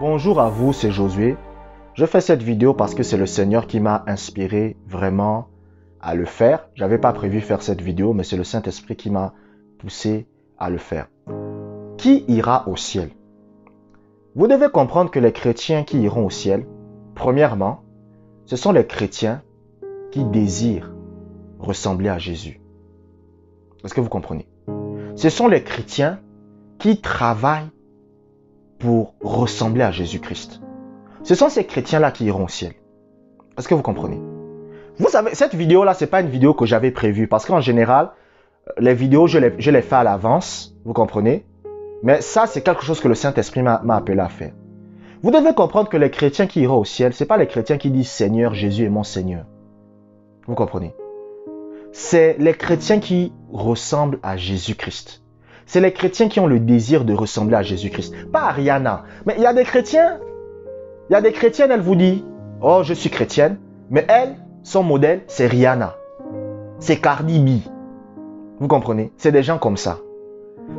Bonjour à vous, c'est Josué. Je fais cette vidéo parce que c'est le Seigneur qui m'a inspiré vraiment à le faire. Je n'avais pas prévu faire cette vidéo, mais c'est le Saint-Esprit qui m'a poussé à le faire. Qui ira au ciel? Vous devez comprendre que les chrétiens qui iront au ciel, premièrement, ce sont les chrétiens qui désirent ressembler à Jésus. Est-ce que vous comprenez? Ce sont les chrétiens qui travaillent pour ressembler à Jésus-Christ. Ce sont ces chrétiens-là qui iront au ciel. Est-ce que vous comprenez? Vous savez, cette vidéo-là, ce n'est pas une vidéo que j'avais prévue parce qu'en général, les vidéos, je les fais à l'avance, vous comprenez? Mais ça, c'est quelque chose que le Saint-Esprit m'a appelé à faire. Vous devez comprendre que les chrétiens qui iront au ciel, ce n'est pas les chrétiens qui disent « Seigneur, Jésus est mon Seigneur ». Vous comprenez? C'est les chrétiens qui ressemblent à Jésus-Christ. C'est les chrétiens qui ont le désir de ressembler à Jésus-Christ. Pas à Rihanna. Mais il y a des chrétiens, elle vous dit « Oh, je suis chrétienne ». Mais elle, son modèle, c'est Rihanna. C'est Cardi B. Vous comprenez? C'est des gens comme ça.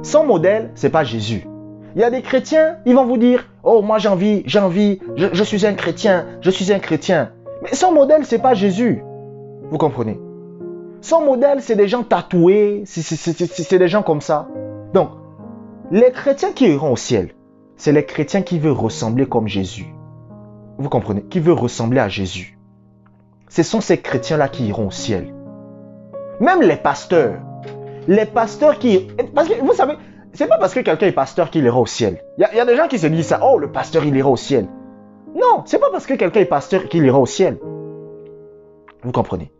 Son modèle, c'est pas Jésus. Il y a des chrétiens, ils vont vous dire « Oh, moi j'ai envie, je suis un chrétien, je suis un chrétien ». Mais son modèle, c'est pas Jésus. Vous comprenez? Son modèle, c'est des gens tatoués, c'est des gens comme ça. Donc, les chrétiens qui iront au ciel, c'est les chrétiens qui veulent ressembler comme Jésus. Vous comprenez? Qui veulent ressembler à Jésus. Ce sont ces chrétiens-là qui iront au ciel. Même les pasteurs qui... Parce que vous savez, c'est pas parce que quelqu'un est pasteur qu'il ira au ciel. Il y a des gens qui se disent ça. Oh, le pasteur, il ira au ciel. Non, c'est pas parce que quelqu'un est pasteur qu'il ira au ciel. Vous comprenez?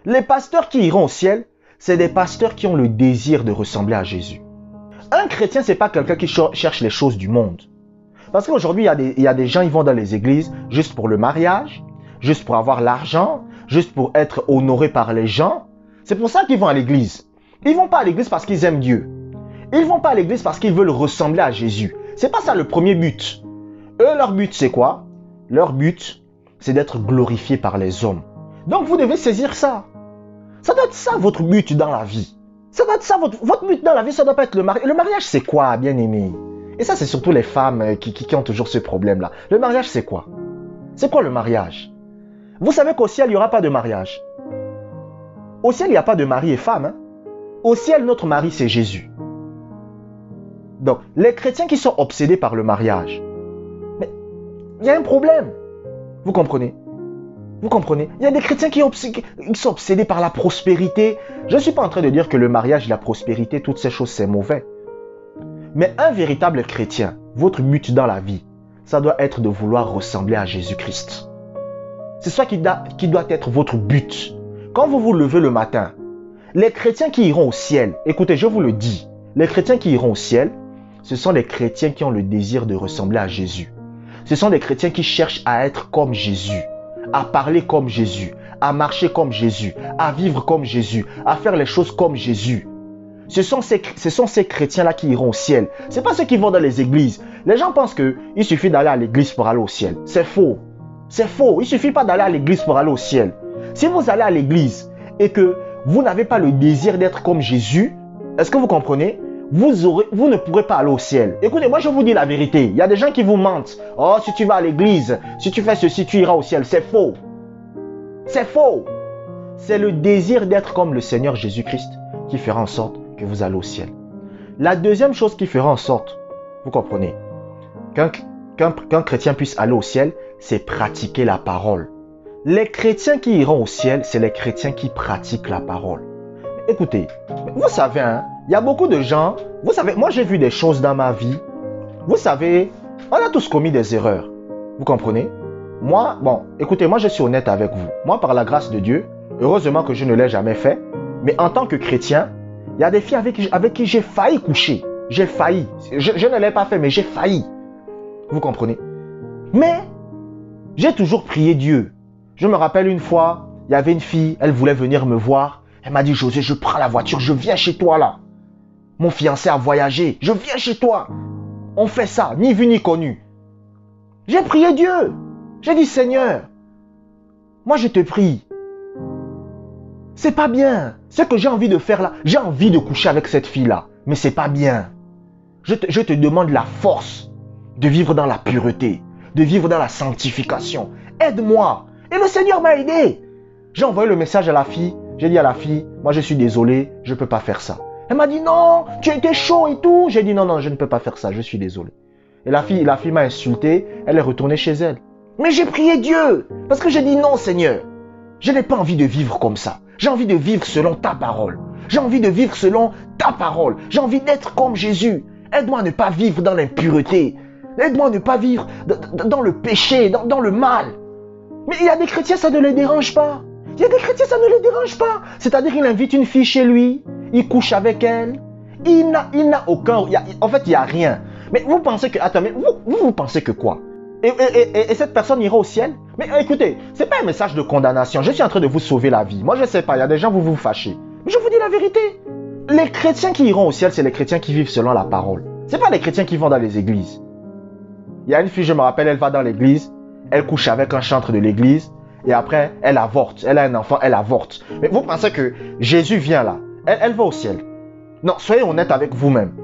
Les pasteurs qui iront au ciel, c'est des pasteurs qui ont le désir de ressembler à Jésus. Un chrétien, c'est pas quelqu'un qui cherche les choses du monde. Parce qu'aujourd'hui, il y a des gens, ils vont dans les églises juste pour le mariage, juste pour avoir l'argent, juste pour être honorés par les gens. C'est pour ça qu'ils vont à l'église. Ils vont pas à l'église parce qu'ils aiment Dieu. Ils vont pas à l'église parce qu'ils veulent ressembler à Jésus. C'est pas ça le premier but. Eux, leur but, c'est quoi? Leur but, c'est d'être glorifiés par les hommes. Donc, vous devez saisir ça. Ça doit être ça votre but dans la vie. Ça doit être ça votre but dans la vie, ça doit pas être le mariage. Le mariage, c'est quoi, bien aimé? Et ça, c'est surtout les femmes qui ont toujours ce problème-là. Le mariage, c'est quoi? C'est quoi le mariage? Vous savez qu'au ciel, il n'y aura pas de mariage. Au ciel, il n'y a pas de mari et femme. Hein? Au ciel, notre mari, c'est Jésus. Donc, les chrétiens qui sont obsédés par le mariage, mais il y a un problème. Vous comprenez? Vous comprenez? Il y a des chrétiens qui sont obsédés par la prospérité. Je ne suis pas en train de dire que le mariage, la prospérité, toutes ces choses, c'est mauvais. Mais un véritable chrétien, votre but dans la vie, ça doit être de vouloir ressembler à Jésus-Christ. C'est ça qui doit être votre but. Quand vous vous levez le matin, les chrétiens qui iront au ciel, écoutez, je vous le dis, les chrétiens qui iront au ciel, ce sont les chrétiens qui ont le désir de ressembler à Jésus. Ce sont des chrétiens qui cherchent à être comme Jésus, à parler comme Jésus, à marcher comme Jésus, à vivre comme Jésus, à faire les choses comme Jésus. Ce sont ces chrétiens-là qui iront au ciel. Ce n'est pas ceux qui vont dans les églises. Les gens pensent qu'il suffit d'aller à l'église pour aller au ciel. C'est faux. C'est faux. Il ne suffit pas d'aller à l'église pour aller au ciel. Si vous allez à l'église et que vous n'avez pas le désir d'être comme Jésus, est-ce que vous comprenez? Vous ne pourrez pas aller au ciel. Écoutez, moi je vous dis la vérité. Il y a des gens qui vous mentent. Oh, si tu vas à l'église, si tu fais ceci, tu iras au ciel. C'est faux. C'est faux. C'est le désir d'être comme le Seigneur Jésus-Christ qui fera en sorte que vous allez au ciel. La deuxième chose qui fera en sorte, vous comprenez, qu'un chrétien puisse aller au ciel, c'est pratiquer la parole. Les chrétiens qui iront au ciel, c'est les chrétiens qui pratiquent la parole. Écoutez, vous savez, hein, il y a beaucoup de gens, vous savez, moi j'ai vu des choses dans ma vie. Vous savez, on a tous commis des erreurs. Vous comprenez? Moi, bon, écoutez, moi je suis honnête avec vous. Moi, par la grâce de Dieu, heureusement que je ne l'ai jamais fait, mais en tant que chrétien, il y a des filles avec qui j'ai failli coucher. J'ai failli. Je ne l'ai pas fait, mais j'ai failli. Vous comprenez? Mais, j'ai toujours prié Dieu. Je me rappelle une fois, il y avait une fille, elle voulait venir me voir. Elle m'a dit, José, je prends la voiture, je viens chez toi là. Mon fiancé a voyagé, je viens chez toi. On fait ça, ni vu ni connu. J'ai prié Dieu. J'ai dit, Seigneur, moi je te prie. C'est pas bien. Ce que j'ai envie de faire là, j'ai envie de coucher avec cette fille là. Mais c'est pas bien. Je te demande la force de vivre dans la pureté, de vivre dans la sanctification. Aide-moi. Et le Seigneur m'a aidé. J'ai envoyé le message à la fille. J'ai dit à la fille, moi je suis désolé, je ne peux pas faire ça. Elle m'a dit non, tu étais chaud et tout. J'ai dit non, non, je ne peux pas faire ça, je suis désolé. Et la fille m'a insulté, elle est retournée chez elle. Mais j'ai prié Dieu, parce que j'ai dit non Seigneur, je n'ai pas envie de vivre comme ça. J'ai envie de vivre selon ta parole. J'ai envie de vivre selon ta parole. J'ai envie d'être comme Jésus. Aide-moi à ne pas vivre dans l'impureté. Aide-moi à ne pas vivre dans le péché, dans le mal. Mais il y a des chrétiens, ça ne les dérange pas. Il y a des chrétiens, ça ne les dérange pas. C'est-à-dire qu'il invite une fille chez lui, il couche avec elle. Il n'a aucun... En fait, il n'y a rien. Mais vous pensez que... Attends, mais vous pensez que quoi? Et cette personne ira au ciel? Mais écoutez, ce n'est pas un message de condamnation. Je suis en train de vous sauver la vie. Moi, je ne sais pas. Il y a des gens, vous vous fâchez. Mais je vous dis la vérité. Les chrétiens qui iront au ciel, c'est les chrétiens qui vivent selon la parole. Ce n'est pas les chrétiens qui vont dans les églises. Il y a une fille, je me rappelle, elle va dans l'église. Elle couche avec un chantre de l'église. Et après, elle avorte. Elle a un enfant, elle avorte. Mais vous pensez que Jésus vient là. Elle va au ciel. Non, soyez honnête avec vous-même.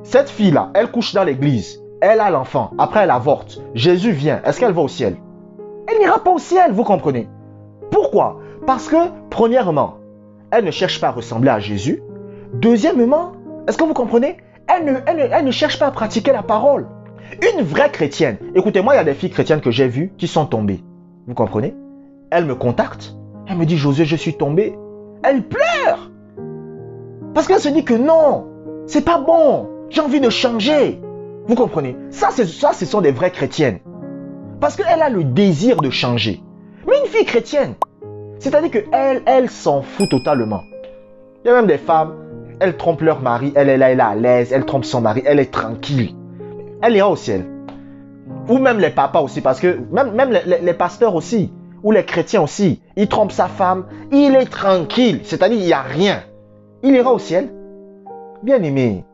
Cette fille-là, elle couche dans l'église. Elle a l'enfant. Après, elle avorte. Jésus vient. Est-ce qu'elle va au ciel? Elle n'ira pas au ciel, vous comprenez? Pourquoi? Parce que, premièrement, elle ne cherche pas à ressembler à Jésus. Deuxièmement, est-ce que vous comprenez? Elle ne cherche pas à pratiquer la parole. Une vraie chrétienne. Écoutez, moi, il y a des filles chrétiennes que j'ai vues qui sont tombées. Vous comprenez? Elle me contacte. Elle me dit, Josué, je suis tombée. Elle pleure. Parce qu'elle se dit que non, c'est pas bon. J'ai envie de changer. Vous comprenez? Ça, ce sont des vraies chrétiennes. Parce qu'elle a le désir de changer. Mais une fille chrétienne, c'est-à-dire qu'elle s'en fout totalement. Il y a même des femmes, elles trompent leur mari, elle est là, elle est à l'aise, elle trompe son mari, elle est tranquille. Elle ira au ciel. Ou même les papas aussi, parce que même les pasteurs aussi, ou les chrétiens aussi, ils trompent sa femme, il est tranquille, c'est-à-dire il n'y a rien. Il ira au ciel. Bien aimé,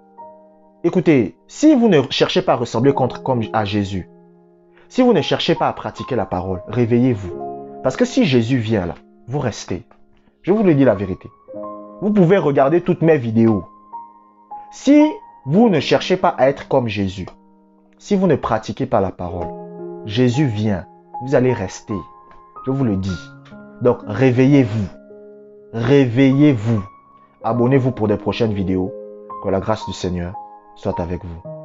écoutez, si vous ne cherchez pas à ressembler comme à Jésus, si vous ne cherchez pas à pratiquer la parole, réveillez-vous. Parce que si Jésus vient là, vous restez. Je vous le dis la vérité. Vous pouvez regarder toutes mes vidéos. Si vous ne cherchez pas à être comme Jésus, si vous ne pratiquez pas la parole, Jésus vient, vous allez rester. Je vous le dis. Donc, réveillez-vous. Réveillez-vous. Abonnez-vous pour des prochaines vidéos. Que la grâce du Seigneur soit avec vous.